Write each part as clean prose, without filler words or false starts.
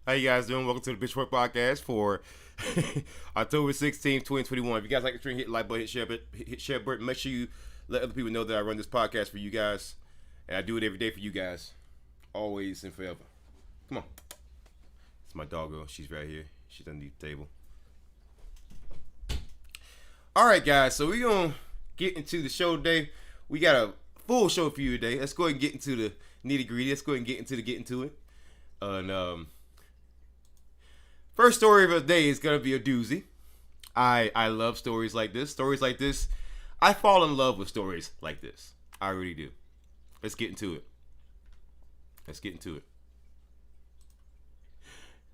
How you guys doing? Welcome to the Pitchfork podcast for October 16th, 2021. If you guys like the stream, hit like button, hit share button. Make sure you let other people know that I run this podcast for you guys. And I do it every day for you guys. Always and forever. Come on. It's my doggo. She's right here. She's underneath the table. Alright guys, so we're going to get into the show today. We got a full show for you today. Let's go ahead and get into the nitty gritty. Let's go ahead and get into it. And first story of the day is gonna be a doozy. I love stories like this. Stories like this, I fall in love with stories like this. I really do. Let's get into it.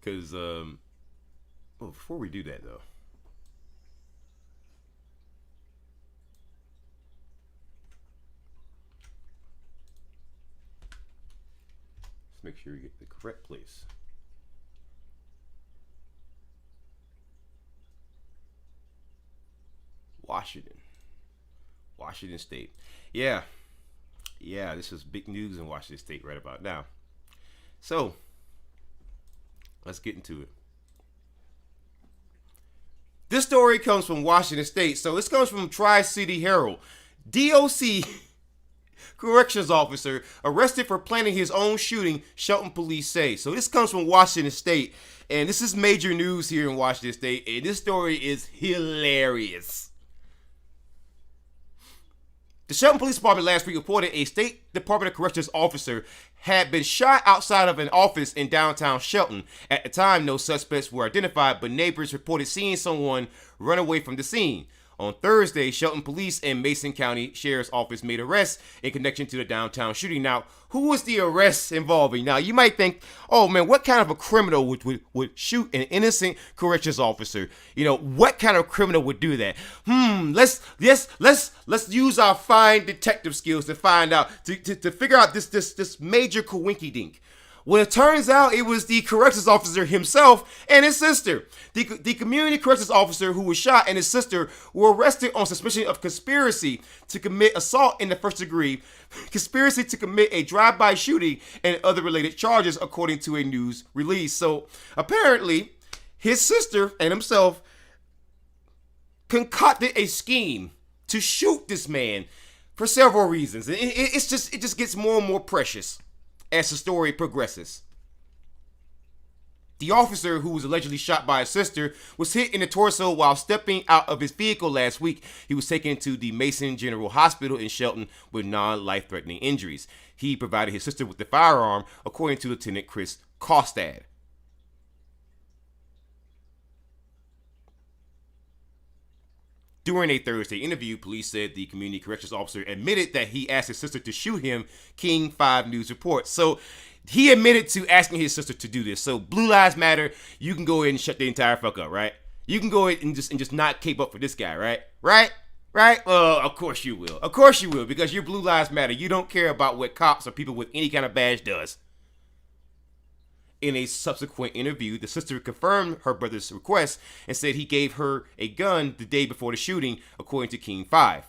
Cause before we do that though, let's make sure you get the correct place. Washington State. Yeah, this is big news in Washington State right about now. So, let's get into it. This story comes from Washington State. So, this comes from Tri-City Herald. DOC corrections officer arrested for planning his own shooting, Shelton police say. So, this comes from Washington State. And this is major news here in Washington State. And this story is hilarious. The Shelton Police Department last week reported a State Department of Corrections officer had been shot outside of an office in downtown Shelton. At the time, no suspects were identified, but neighbors reported seeing someone run away from the scene. On Thursday, Shelton Police and Mason County Sheriff's Office made arrests in connection to the downtown shooting. Now, who was the arrest involving? Now, you might think, oh man, what kind of a criminal would shoot an innocent corrections officer? You know, what kind of criminal would do that? Let's use our fine detective skills to find out, to figure out this major coinkydink. Well, it turns out it was the corrections officer himself and his sister. The community corrections officer who was shot and his sister were arrested on suspicion of conspiracy to commit assault in the first degree, conspiracy to commit a drive-by shooting, and other related charges, according to a news release. So apparently, his sister and himself concocted a scheme to shoot this man for several reasons. It just gets more and more precious as the story progresses. The officer who was allegedly shot by his sister was hit in the torso while stepping out of his vehicle last week. He was taken to the Mason General Hospital in Shelton with non-life-threatening injuries. He provided his sister with the firearm, according to Lieutenant Chris Kostad. During a Thursday interview, police said the community corrections officer admitted that he asked his sister to shoot him, King 5 News reports. So he admitted to asking his sister to do this. So Blue Lives Matter, you can go ahead and shut the entire fuck up, right? You can go ahead and just not cape up for this guy, right? Right? Well, of course you will. Of course you will, because you're Blue Lives Matter. You don't care about what cops or people with any kind of badge does. In a subsequent interview, the sister confirmed her brother's request and said he gave her a gun the day before the shooting, according to King 5.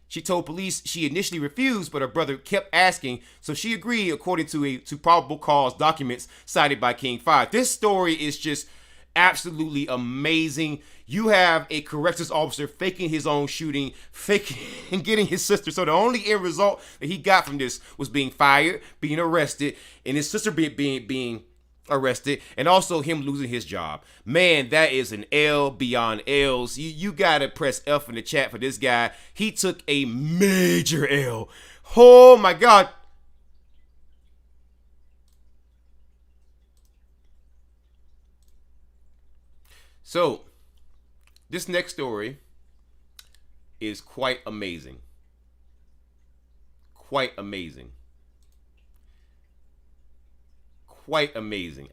She told police she initially refused, but her brother kept asking, so she agreed, according to probable cause documents cited by King 5. This story is just absolutely amazing. You have a corrections officer faking his own shooting, faking and getting his sister. So the only end result that he got from this was being fired, being arrested, and his sister being arrested, and also him losing his job. Man, that is an L beyond L's. You gotta press F in the chat for this guy. He took a major L. Oh my God. So, this next story is quite amazing. Quite amazing.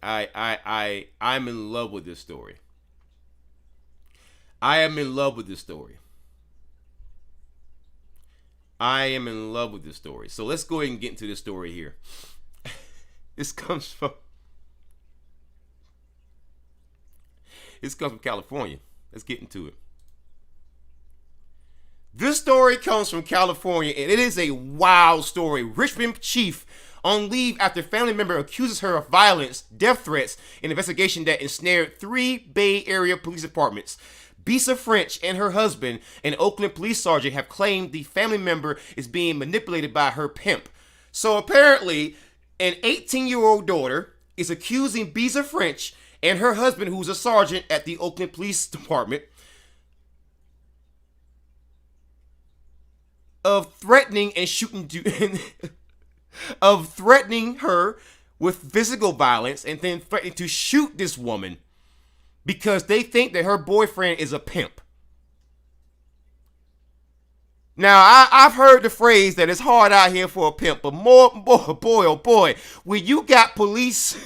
I'm in love with this story. I am in love with this story. So let's go ahead and get into this story here. This comes from California. Let's get into it. This story comes from California, and it is a wild story. Richmond chief on leave after family member accuses her of violence, death threats, an investigation that ensnared 3 Bay Area police departments. Bisa French and her husband, an Oakland police sergeant, have claimed the family member is being manipulated by her pimp. So apparently, an 18-year-old daughter is accusing Bisa French and her husband, who's a sergeant at the Oakland Police Department, of threatening and shooting of threatening her with physical violence and then threatening to shoot this woman because they think that her boyfriend is a pimp. Now, I've heard the phrase that it's hard out here for a pimp, but boy, oh boy, when you got police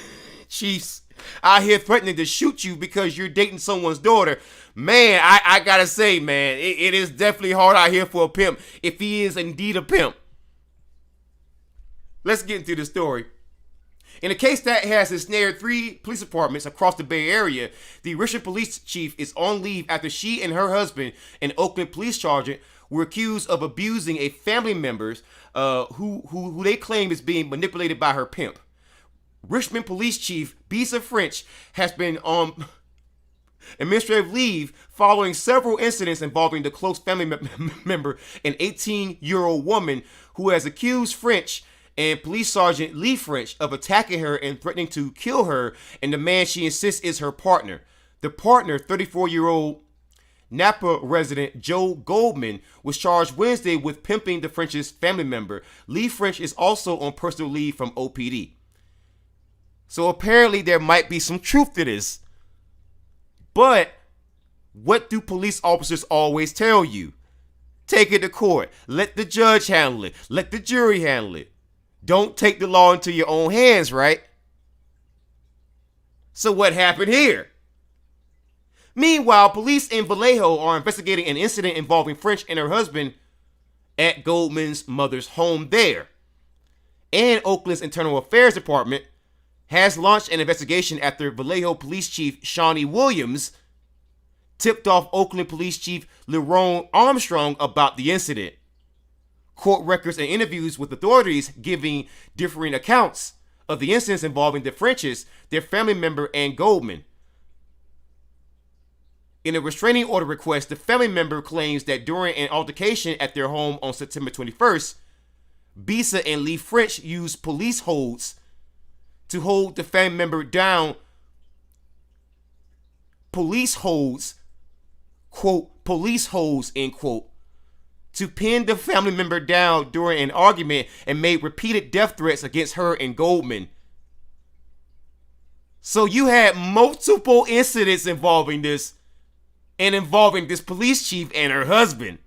chiefs out here threatening to shoot you because you're dating someone's daughter, man, I gotta say, man, it is definitely hard out here for a pimp if he is indeed a pimp. Let's get into the story. In a case that has ensnared 3 police departments across the Bay Area, the Richmond police chief is on leave after she and her husband, an Oakland police sergeant, were accused of abusing a family member who they claim is being manipulated by her pimp. Richmond police chief Bisa French has been on administrative leave following several incidents involving the close family member, an 18-year-old woman who has accused French and Police Sergeant Lee French of attacking her and threatening to kill her, and the man she insists is her partner. The partner, 34-year-old Napa resident Joe Goldman, was charged Wednesday with pimping the French's family member. Lee French is also on personal leave from OPD. So apparently there might be some truth to this. But what do police officers always tell you? Take it to court. Let the judge handle it. Let the jury handle it. Don't take the law into your own hands, right? So what happened here? Meanwhile, police in Vallejo are investigating an incident involving French and her husband at Goldman's mother's home there. And Oakland's Internal Affairs Department has launched an investigation after Vallejo Police Chief Shawnee Williams tipped off Oakland Police Chief Lerone Armstrong about the incident. Court records and interviews with authorities giving differing accounts of the incidents involving the Frenches, their family member, and Goldman. In a restraining order request, the family member claims that during an altercation at their home on September 21st, Bisa and Lee French used police holds to hold the family member down. Police holds, quote, police holds, end quote, to pin the family member down during an argument and made repeated death threats against her and Goldman. So you had multiple incidents involving this and involving this police chief and her husband.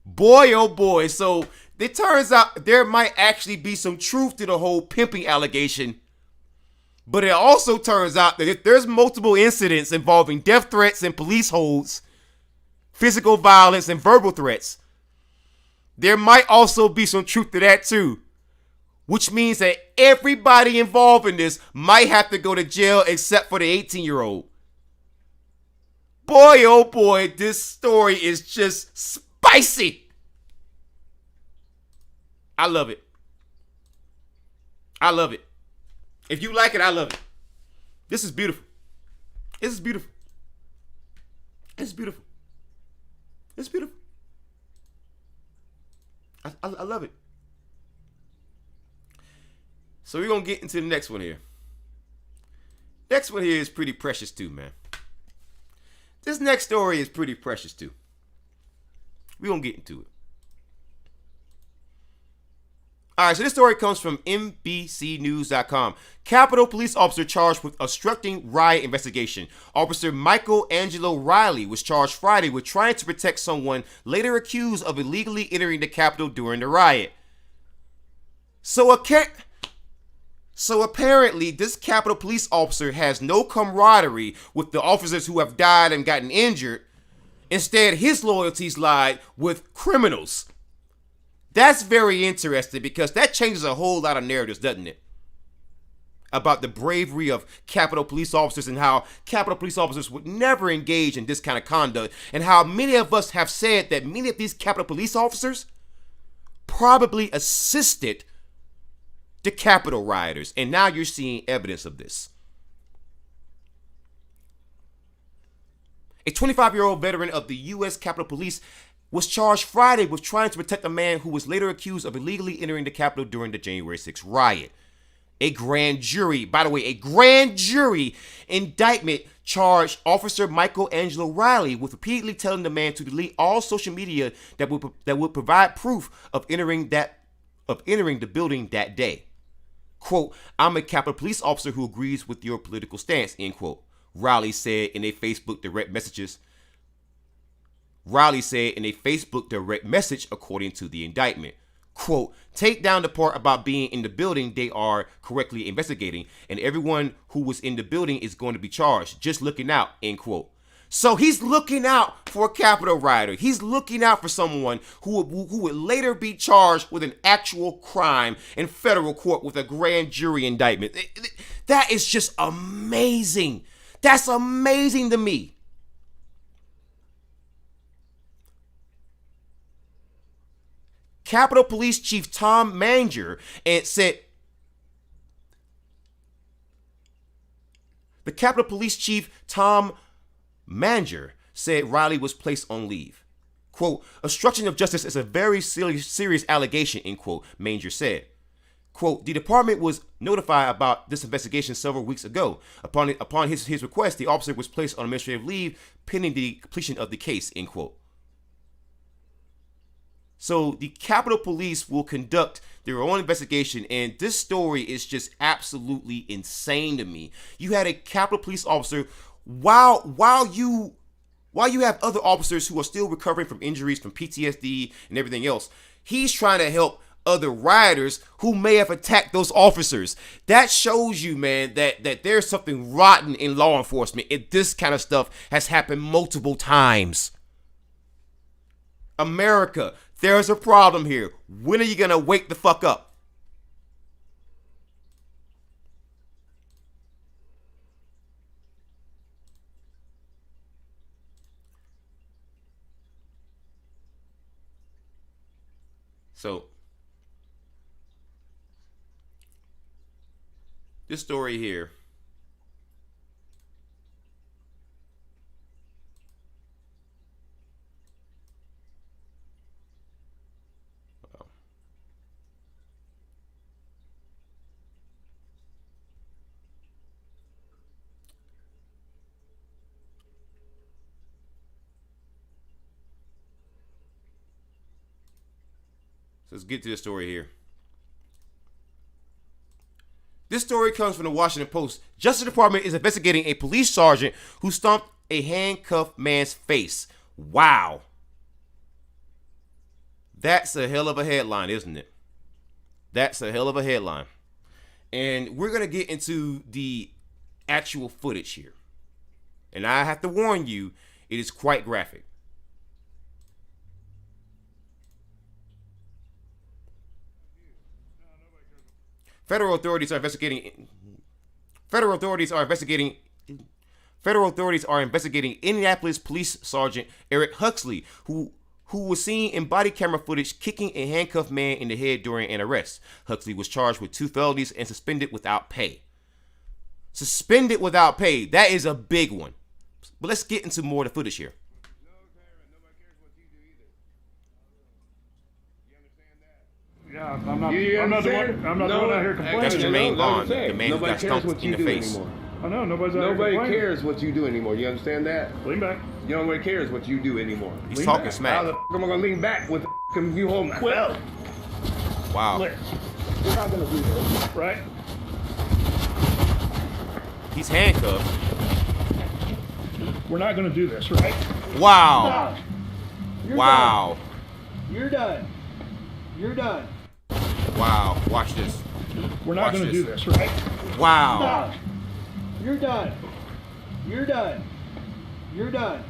Boy, oh boy. So it turns out there might actually be some truth to the whole pimping allegation. But it also turns out that if there's multiple incidents involving death threats and police holds, physical violence and verbal threats, there might also be some truth to that too. Which means that everybody involved in this might have to go to jail except for the 18-year-old. Boy, oh boy, this story is just spicy. I love it. I love it. If you like it, I love it. This is beautiful. This is beautiful. It's beautiful. It's beautiful. I love it. So we're going to get into the next one here. Next one here is pretty precious too, man. This next story is pretty precious too. We're going to get into it. All right, so this story comes from NBCnews.com. Capitol police officer charged with obstructing riot investigation. Officer Michael Angelo Riley was charged Friday with trying to protect someone later accused of illegally entering the Capitol during the riot. So apparently, this Capitol police officer has no camaraderie with the officers who have died and gotten injured. Instead, his loyalties lie with criminals. That's very interesting because that changes a whole lot of narratives, doesn't it? About the bravery of Capitol police officers and how Capitol police officers would never engage in this kind of conduct, and how many of us have said that many of these Capitol police officers probably assisted the Capitol rioters. And now you're seeing evidence of this. A 25-year-old veteran of the U.S. Capitol Police was charged Friday with trying to protect a man who was later accused of illegally entering the Capitol during the January 6th riot. A grand jury, by the way, a grand jury indictment charged Officer Michael Angelo Riley with repeatedly telling the man to delete all social media that would provide proof of entering the building that day. Quote, "I'm a Capitol Police officer who agrees with your political stance," end quote. Riley said in a Facebook direct message, according to the indictment. Quote, "Take down the part about being in the building they are correctly investigating, and everyone who was in the building is going to be charged. Just looking out," end quote. So he's looking out for a Capitol rioter. He's looking out for someone who would later be charged with an actual crime in federal court with a grand jury indictment. That is just amazing. That's amazing to me. Capitol Police Chief Tom Manger said Riley was placed on leave. Quote, "Obstruction of justice is a very serious allegation," end quote, Manger said. Quote, "The department was notified about this investigation several weeks ago. Upon his request, the officer was placed on administrative leave pending the completion of the case," end quote. So the Capitol Police will conduct their own investigation, and this story is just absolutely insane to me. You had a Capitol Police officer while you have other officers who are still recovering from injuries, from PTSD and everything else. He's trying to help other rioters who may have attacked those officers. That shows you, man, that there's something rotten in law enforcement, and this kind of stuff has happened multiple times. America, there's a problem here. When are you gonna wake the fuck up? So this story here, so let's get to the story here. This story comes from the Washington Post. Justice Department is investigating a police sergeant who stomped a handcuffed man's face. Wow. That's a hell of a headline, isn't it? That's a hell of a headline. And we're going to get into the actual footage here. And I have to warn you, it is quite graphic. Federal authorities are investigating Indianapolis Police Sergeant Eric Huxley, who was seen in body camera footage kicking a handcuffed man in the head during an arrest. Huxley was charged with 2 felonies and suspended without pay. Suspended without pay. That is a big one. But let's get into more of the footage here. Yeah, I'm not the one out here complaining. That's Jermaine Vaughn, the man who got stomped in the face. I know, nobody cares what you do anymore. You understand that? Lean back. Nobody cares what you do anymore. He's Lean talking back. smack. How the f am I gonna lean back with you hold my belt? Wow. We're not gonna do this, right? He's handcuffed. We're not gonna do this, right? Wow. You're Wow. Done. You're done. You're done. Wow. Watch this. We're not Watch gonna this. do this, right? Wow. Stop. You're done. You're done. You're done.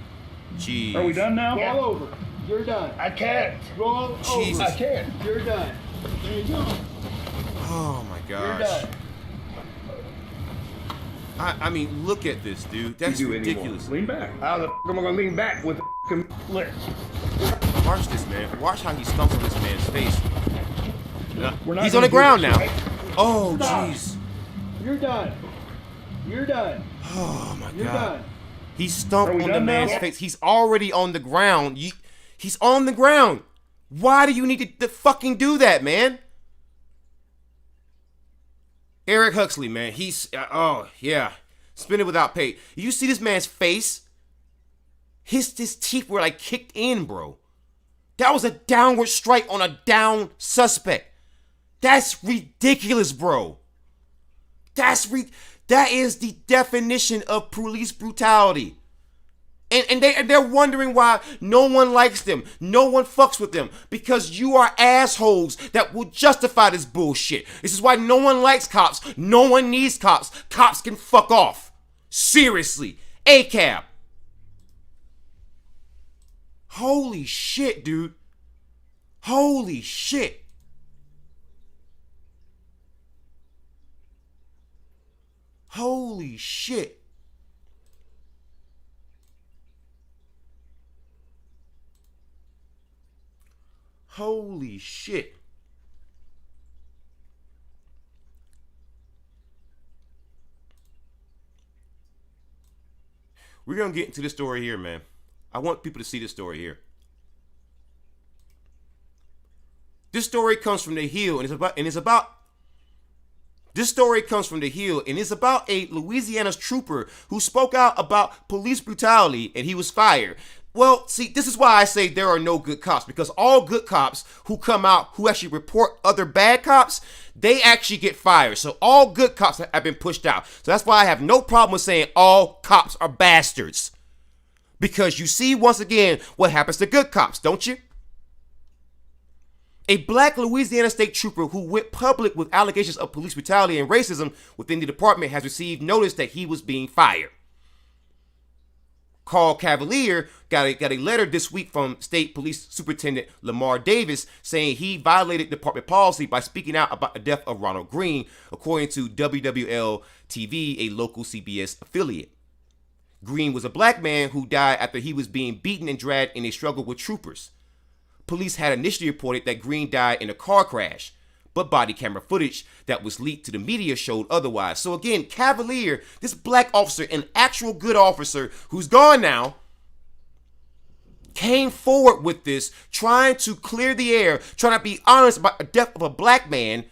Jeez. Are we done now? Roll over. You're done. I can't. Roll Jesus. over. I can't. You're done. There you go. Oh my You're gosh. done. I mean, look at this, dude. That's You do ridiculous. Lean back. How the f am I gonna lean back with Lick. Watch this, man. Watch how he stumps on this man's face. We're not He's on gonna the ground do now. this, right? Oh, Stop. jeez. You're done. You're done. Oh, my You're God. done. He stomped Are we on the done now? man's face. He's already on the ground. He's on the ground. Why do you need to fucking do that, man? Eric Huxley, man. He's, oh, yeah. Spinning without pay. You see this man's face? His teeth were like kicked in, bro. That was a downward strike on a down suspect. That's ridiculous, bro. That is the definition of police brutality. And they're wondering why no one likes them. No one fucks with them. Because you are assholes that will justify this bullshit. This is why no one likes cops. No one needs cops. Cops can fuck off. Seriously. ACAB. Holy shit, dude. Holy shit. Holy shit. Holy shit. We're going to get into this story here, man. I want people to see this story here. This story comes from the Hill, and it's about this story comes from the Hill, and it's about a Louisiana's trooper who spoke out about police brutality, and he was fired. Well, see, this is why I say there are no good cops, because all good cops who come out, who actually report other bad cops, they actually get fired. So all good cops have been pushed out. So that's why I have no problem with saying all cops are bastards. Because you see, once again, what happens to good cops, don't you? A black Louisiana state trooper who went public with allegations of police brutality and racism within the department has received notice that he was being fired. Carl Cavalier got a letter this week from State Police Superintendent Lamar Davis saying he violated department policy by speaking out about the death of Ronald Green, according to WWL-TV, a local CBS affiliate. Green was a black man who died after he was being beaten and dragged in a struggle with troopers. Police had initially reported that Green died in a car crash, but body camera footage that was leaked to the media showed otherwise. So again, Cavalier, this black officer, an actual good officer who's gone now, came forward with this, trying to clear the air, trying to be honest about the death of a black man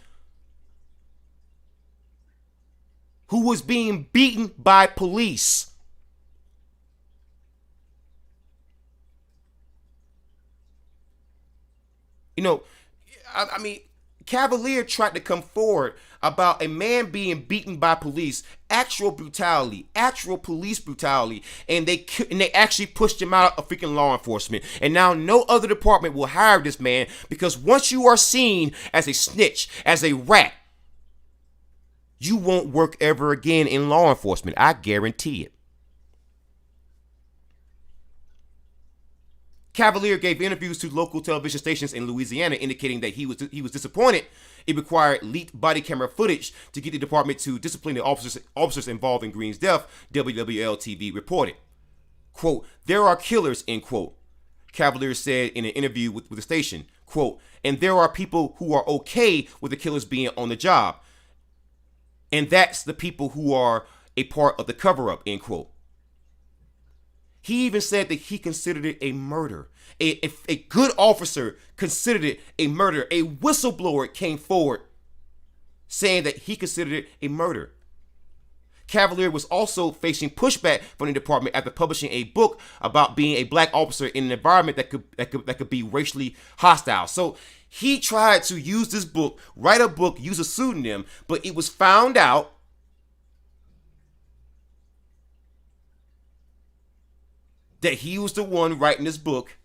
who was being beaten by police. You know, I mean, Cavalier tried to come forward about a man being beaten by police, actual brutality, actual police brutality, and they actually pushed him out of freaking law enforcement. And now no other department will hire this man because once you are seen as a snitch, as a rat, you won't work ever again in law enforcement. I guarantee it. Cavalier gave interviews to local television stations in Louisiana indicating that he was disappointed it required leaked body camera footage to get the department to discipline the officers involved in Green's death, WWL-TV reported. Quote, "There are killers," end quote. Cavalier said in an interview with the station, quote, "And there are people who are okay with the killers being on the job. And that's the people who are a part of the cover-up," end quote. He even said that he considered it a murder. A good officer considered it a murder. A whistleblower came forward saying that he considered it a murder. Cavalier was also facing pushback from the department after publishing a book about being a black officer in an environment that could be racially hostile. So he tried to use this book, write a book, use a pseudonym, but it was found out that he was the one writing this book,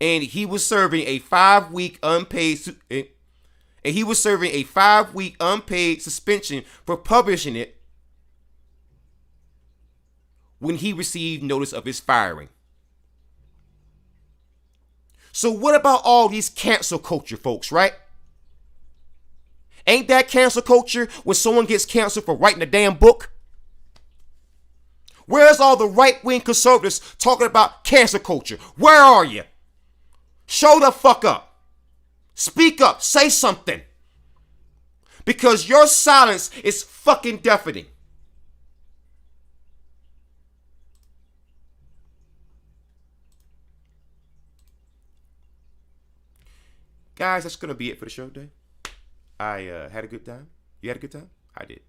and he was serving a 5-week unpaid suspension for publishing it when he received notice of his firing. So what about all these cancel culture folks, right? Ain't that cancel culture when someone gets canceled for writing a damn book? Where's all the right-wing conservatives talking about cancel culture? Where are you? Show the fuck up. Speak up. Say something. because your silence is fucking deafening. Guys, that's going to be it for the show today. I had a good time. You had a good time? I did.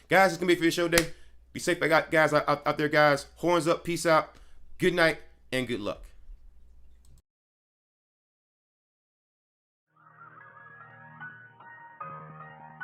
Guys, it's going to be it for the show today. Be safe, guys out there, guys. Horns up. Peace out. Good night and good luck.